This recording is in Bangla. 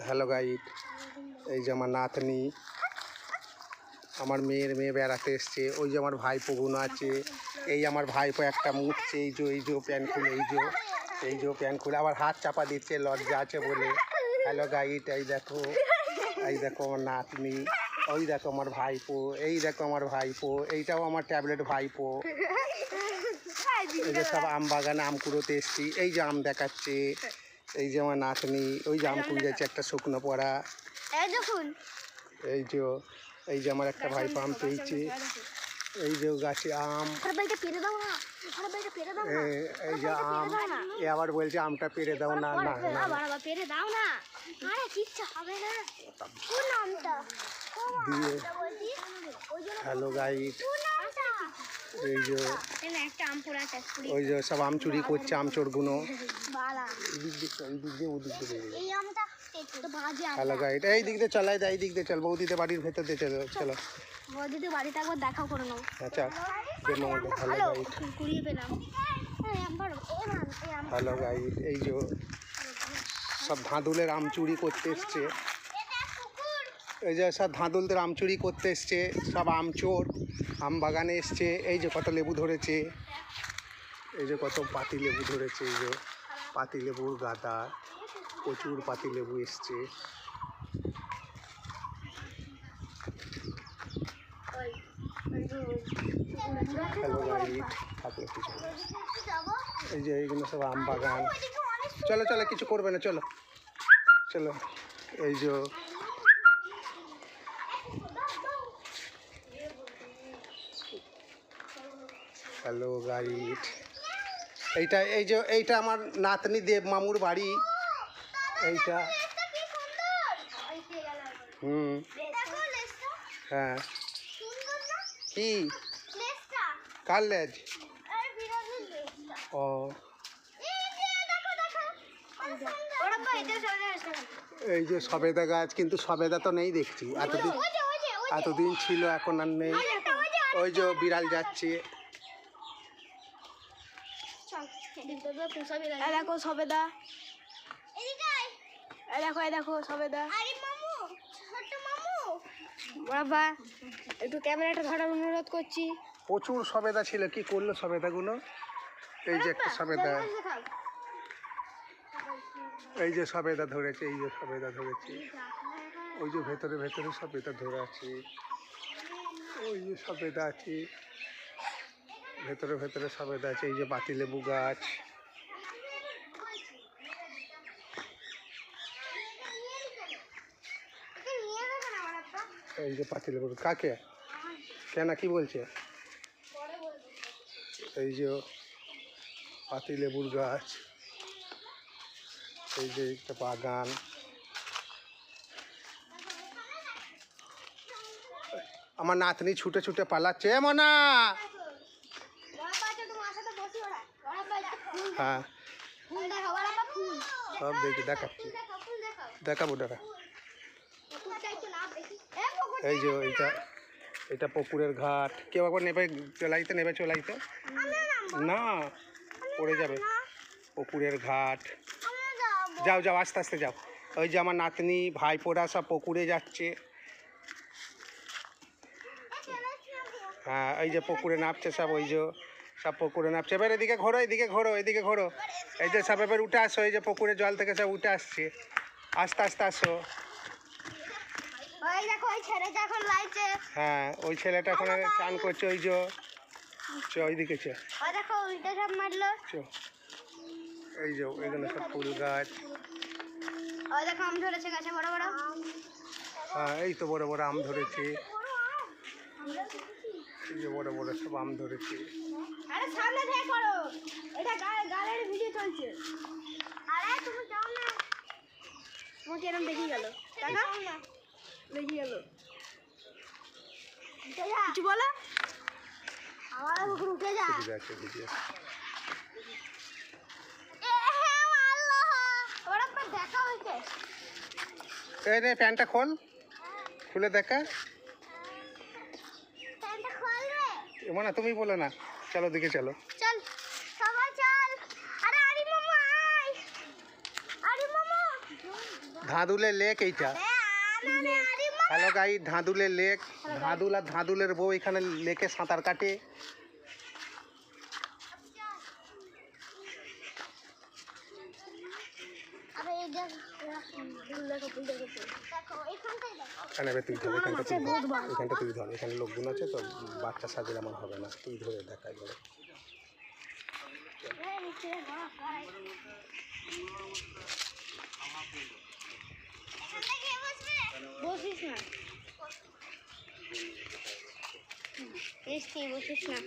হ্যালো গাইড, এই যে আমার নাতনি, আমার মেয়ে বেড়াতে এসছে। ওই যে আমার ভাইপো গুনো আছে, এই আমার ভাইপো একটা মুছছে, এই যে প্যান্ট খুলে, এই যে প্যান্ট খুলে আবার হাত চাপা দিচ্ছে লজ্জা আছে বলে। হ্যালো গাইড, এই দেখো আমার নাতনি, ওই দেখো আমার ভাইপো, এই দেখো আমার ভাইপো, এইটাও আমার ট্যাবলেট ভাইপো। এই যে সব আম বাগানে আম কুড়োতে এসছি, এই যে আম দেখাচ্ছে। এই যে আমার নাতনি, ওই যে আম কুড়ে যাচ্ছে একটা শুকনো পড়া। এই যে আমার একটা ভাইপো আম পেয়েছে, এই যে গাছে আম, এই যে আম, এ আবার বলছে আমটা পেরে দাও না। দিয়ে হ্যালো গাইড, ওই যে সব আম চুরি করছে, আম চোরগুলো। হ্যালো গাইড, এই দিক দিয়ে চলাই দেয়, এই দিক দিয়ে চল, বৌদিতে বাড়ির ভেতর দিয়ে চলো চলো। বৌদিতে বাড়িতে একবার দেখা করে নাও। আচ্ছা, হ্যালো গাইড, এই যে সব ধাঁদুলের আম চুরি করতে এসছে, এই যে সব ধাঁদুলদের আম চুরি করতে এসছে, সব আম চোর আম বাগানে এসছে। এই যে কত লেবু ধরেছে, এই যে কত পাতি লেবু ধরেছে, এই যে পাতি লেবুর গাদা, প্রচুর পাতি লেবু এসছে। হ্যালো গাইড, এই যে এইগুলো সব আম বাগান। চলো চলো, কিছু করবে না, চলো চলো। এই যে হ্যালো গাইড, এইটা আমার নাতনি দেব মামুর বাড়ি। এইটা হ্যাঁ, কি কার লেজ? ও, এই যে সবেদা গাছ, কিন্তু সবেদা তো নেই দেখছি, এতদিন ছিল, এখন আর নেই। ওই যে বিড়াল যাচ্ছে, দেখো সবেদা, দেখো সবেদা। বাবা একটু ক্যামেরাটা ধরার অনুরোধ করছি। প্রচুর সবেদা ছিল, কি করলো সবেদাগুলো? এই যে একটা সবেদা, এই যে সবেদা ধরেছে, এই যে সবেদা ধরেছে, ওই যে ভেতরে সবেদা ধরে আছে, ওই যে সবেদা আছে, ভেতরে সবেদা আছে। এই যে পাতিলেবু গাছ, এই যে পাতিলেবু। কাকে কেন, কি বলছে? এই যে পাতিলেবুর গাছ, এই যে একটা বাগান। আমার নাতনি ছুটে ছুটে পালাচ্ছে, এমন না। হ্যাঁ, সব দেখাচ্ছি, দেখাবো দাঁড়া। এই যে এটা পুকুরের ঘাট। কেউ একবার নেবে চলাইতে না, পড়ে যাবে। পুকুরের ঘাট, যাও আস্তে আস্তে যাও। ওই যে আমার নাতনি ভাইপোরা সব পুকুরে যাচ্ছে। হ্যাঁ, এই যে পুকুরে নামছে সব, ওই যে সব পুকুরে নামছে। এবার এদিকে ঘোরো, এদিকে ঘোরো। এই যে সব এবার উঠে আসো, এই যে পুকুরের জল থেকে সব উঠে আসছে, আস্তে আসো। হ্যাঁ, ওই ছেলেটা এখন চান করছে, ওই যে ওইদিকে এই যে এখানে সব ফুল গাছ। হ্যাঁ, এই তো বড় বড় আম ধরেছে, এই যে বড় সব আম ধরেছে। কিছু বলো, এই রে, প্যান্টটা খুলে দেখা। না, তুমি বলো না, চলো দিকে চলো। ধাঁধুলের লেক এইটা। হ্যালো গাই, ধাঁধুলের লেক। ধাঁধুল আর ধাঁধুলের বউ এখানে লেকে সাঁতার কাটে। এখানে তুই ধর, এখানটা তুই ধর, এখানে লোকগুন আছে তো, বাচ্চা সাজলে আমার হবে না, তুই ধরে দেখা যাবে। বসিস না, বসিস না।